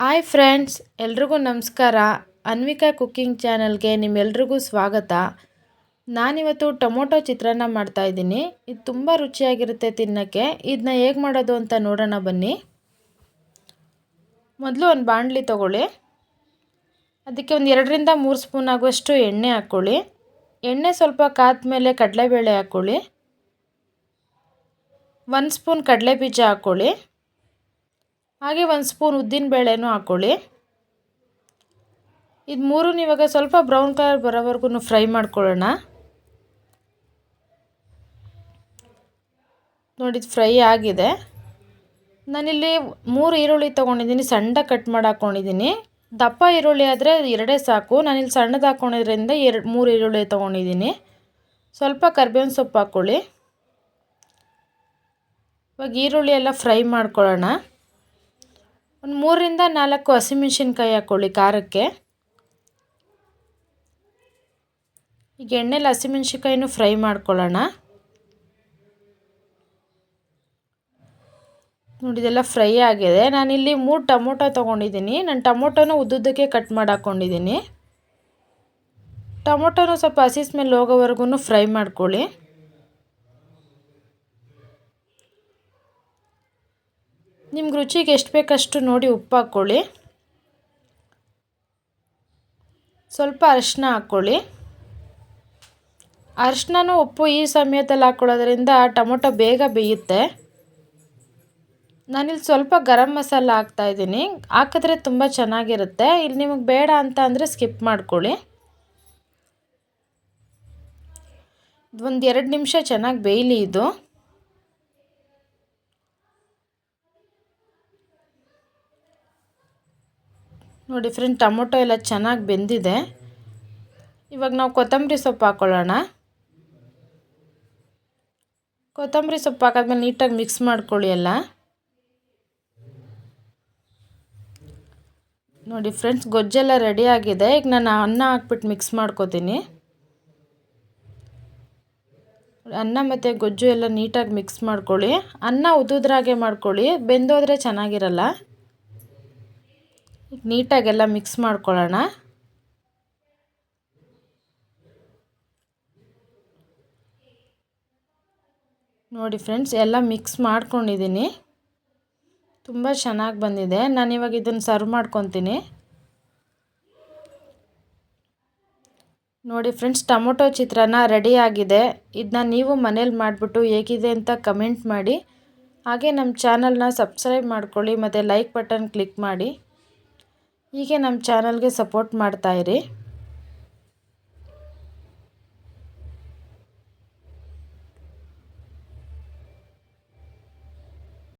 Hi friends, ಎಲ್ರಿಗೂ ನಮಸ್ಕಾರ. Anvika cooking ಚಾನಲ್ಗೆ ನಿಮ್ಮೆಲ್ರಿಗೂ ಸ್ವಾಗತ. ನಾನಿವತ್ತು ಟೊಮೊಟೊ ಚಿತ್ರಾನ್ನ ಮಾಡ್ತಾಯಿದ್ದೀನಿ. ಇದು ತುಂಬ ರುಚಿಯಾಗಿರುತ್ತೆ ತಿನ್ನೋಕ್ಕೆ. ಇದನ್ನ ಹೇಗೆ ಮಾಡೋದು ಅಂತ ನೋಡೋಣ ಬನ್ನಿ. ಮೊದಲು ಒಂದು ಬಾಣಲಿ ತೊಗೊಳ್ಳಿ. ಅದಕ್ಕೆ ಒಂದು 2ರಿಂದ 3 ಸ್ಪೂನ್ ಆಗುವಷ್ಟು ಎಣ್ಣೆ ಹಾಕ್ಕೊಳ್ಳಿ. ಎಣ್ಣೆ ಸ್ವಲ್ಪ ಕಾದ ಮೇಲೆ ಕಡಲೆಬೇಳೆ ಹಾಕ್ಕೊಳ್ಳಿ. 1 ಸ್ಪೂನ್ ಕಡಲೆ ಬೀಜ ಹಾಕ್ಕೊಳ್ಳಿ. ಹಾಗೆ 1 ಸ್ಪೂನ್ ಉದ್ದಿನಬೇಳೆನೂ ಹಾಕ್ಕೊಳ್ಳಿ. ಇದು ಮೂರೂ ಇವಾಗ ಸ್ವಲ್ಪ ಬ್ರೌನ್ ಕಲರ್ ಬರೋವರೆಗೂ ಫ್ರೈ ಮಾಡ್ಕೊಳ್ಳೋಣ. ನೋಡಿ, ಇದು ಫ್ರೈ ಆಗಿದೆ. ನಾನಿಲ್ಲಿ 3 ಈರುಳ್ಳಿ ತೊಗೊಂಡಿದ್ದೀನಿ, ಸಣ್ಣದಾಗಿ ಕಟ್ ಮಾಡಿ ಹಾಕ್ಕೊಂಡಿದ್ದೀನಿ. ದಪ್ಪ ಈರುಳ್ಳಿ ಆದರೆ 2 ಸಾಕು. ನಾನಿಲ್ಲಿ ಸಣ್ಣದು ಹಾಕ್ಕೊಂಡಿದ್ರಿಂದ 3 ಈರುಳ್ಳಿ ತೊಗೊಂಡಿದ್ದೀನಿ. ಸ್ವಲ್ಪ ಕರಿಬೇವಿನ ಸೊಪ್ಪು ಹಾಕ್ಕೊಳ್ಳಿ. ಇವಾಗ ಈರುಳ್ಳಿ ಎಲ್ಲ ಫ್ರೈ ಮಾಡ್ಕೊಳ್ಳೋಣ. ಒಂದು 3ರಿಂದ 4 ಹಸಿಮೆಣ್ಸಿನ್ಕಾಯಿ ಹಾಕ್ಕೊಳ್ಳಿ ಖಾರಕ್ಕೆ. ಈಗ ಎಣ್ಣೆಲಿ ಹಸಿಮೆಣ್ಸಿನ್ಕಾಯಿನೂ ಫ್ರೈ ಮಾಡ್ಕೊಳ್ಳೋಣ. ನೋಡಿ, ಇದೆಲ್ಲ ಫ್ರೈ ಆಗಿದೆ. ನಾನಿಲ್ಲಿ 3 ಟೊಮೊಟೊ ತೊಗೊಂಡಿದ್ದೀನಿ. ನಾನು ಟೊಮೊಟೊನ ಉದ್ದುದ್ದಕ್ಕೆ ಕಟ್ ಮಾಡಿ ಹಾಕ್ಕೊಂಡಿದ್ದೀನಿ. ಟೊಮೊಟೊನೂ ಸ್ವಲ್ಪ ಹಸಿ ಸ್ಮೆಲ್ ಹೋಗೋವರೆಗೂ ಫ್ರೈ ಮಾಡ್ಕೊಳ್ಳಿ. ನಿಮ್ಗೆ ರುಚಿಗೆ ಎಷ್ಟು ಬೇಕಷ್ಟು ನೋಡಿ ಉಪ್ಪು ಹಾಕ್ಕೊಳ್ಳಿ. ಸ್ವಲ್ಪ ಅರಿಶಿನ ಹಾಕ್ಕೊಳ್ಳಿ. ಅರಿಶಿನನೂ ಉಪ್ಪು ಈ ಸಮಯದಲ್ಲಿ ಹಾಕ್ಕೊಳ್ಳೋದ್ರಿಂದ ಟೊಮೊಟೊ ಬೇಗ ಬೇಯುತ್ತೆ. ನಾನಿಲ್ಲಿ ಸ್ವಲ್ಪ ಗರಂ ಮಸಾಲ ಹಾಕ್ತಾಯಿದ್ದೀನಿ. ಹಾಕಿದ್ರೆ ತುಂಬ ಚೆನ್ನಾಗಿರುತ್ತೆ. ಇಲ್ಲಿ ನಿಮಗೆ ಬೇಡ ಅಂತ ಅಂದರೆ ಸ್ಕಿಪ್ ಮಾಡ್ಕೊಳ್ಳಿ. ಒಂದು 2 ನಿಮಿಷ ಚೆನ್ನಾಗಿ ಬೇಯಲಿ ಇದು. ನೋಡಿ ಫ್ರೆಂಡ್, ಟೊಮೊಟೊ ಎಲ್ಲ ಚೆನ್ನಾಗಿ ಬೆಂದಿದೆ. ಇವಾಗ ನಾವು ಕೊತ್ತಂಬರಿ ಸೊಪ್ಪು ಹಾಕ್ಕೊಳ್ಳೋಣ. ಕೊತ್ತಂಬರಿ ಸೊಪ್ಪು ಹಾಕಾದ್ಮೇಲೆ ನೀಟಾಗಿ ಮಿಕ್ಸ್ ಮಾಡ್ಕೊಳ್ಳಿ ಎಲ್ಲ. ನೋಡಿ ಫ್ರೆಂಡ್ಸ್, ಗೊಜ್ಜೆಲ್ಲ ರೆಡಿ ಆಗಿದೆ. ಈಗ ನಾನು ಅನ್ನ ಹಾಕ್ಬಿಟ್ಟು ಮಿಕ್ಸ್ ಮಾಡ್ಕೋತೀನಿ. ಅನ್ನ ಮತ್ತು ಗೊಜ್ಜು ಎಲ್ಲ ನೀಟಾಗಿ ಮಿಕ್ಸ್ ಮಾಡ್ಕೊಳ್ಳಿ. ಅನ್ನ ಉದುದ್ರಾಗೆ ಮಾಡ್ಕೊಳ್ಳಿ, ಬೆಂದೋದ್ರೆ ಚೆನ್ನಾಗಿರಲ್ಲ. ನೀಟಾಗೆಲ್ಲ ಮಿಕ್ಸ್ ಮಾಡ್ಕೊಳ್ಳೋಣ. ನೋಡಿ ಫ್ರೆಂಡ್ಸ್, ಎಲ್ಲ ಮಿಕ್ಸ್ ಮಾಡ್ಕೊಂಡಿದ್ದೀನಿ. ತುಂಬ ಚೆನ್ನಾಗಿ ಬಂದಿದೆ. ನಾನಿವಾಗ ಇದನ್ನು ಸರ್ವ್ ಮಾಡ್ಕೊತೀನಿ. ನೋಡಿ ಫ್ರೆಂಡ್ಸ್, ಟೊಮೊಟೊ ಚಿತ್ರಾನ್ನ ರೆಡಿ ಆಗಿದೆ. ಇದನ್ನ ನೀವು ಮನೇಲಿ ಮಾಡಿಬಿಟ್ಟು ಹೇಗಿದೆ ಅಂತ ಕಮೆಂಟ್ ಮಾಡಿ. ಹಾಗೆ ನಮ್ಮ ಚಾನಲ್ನ ಸಬ್ಸ್ಕ್ರೈಬ್ ಮಾಡ್ಕೊಳ್ಳಿ ಮತ್ತು ಲೈಕ್ ಬಟನ್ ಕ್ಲಿಕ್ ಮಾಡಿ. ಹೀಗೆ ನಮ್ಮ ಚಾನಲ್ಗೆ ಸಪೋರ್ಟ್ ಮಾಡ್ತಾಯಿರಿ.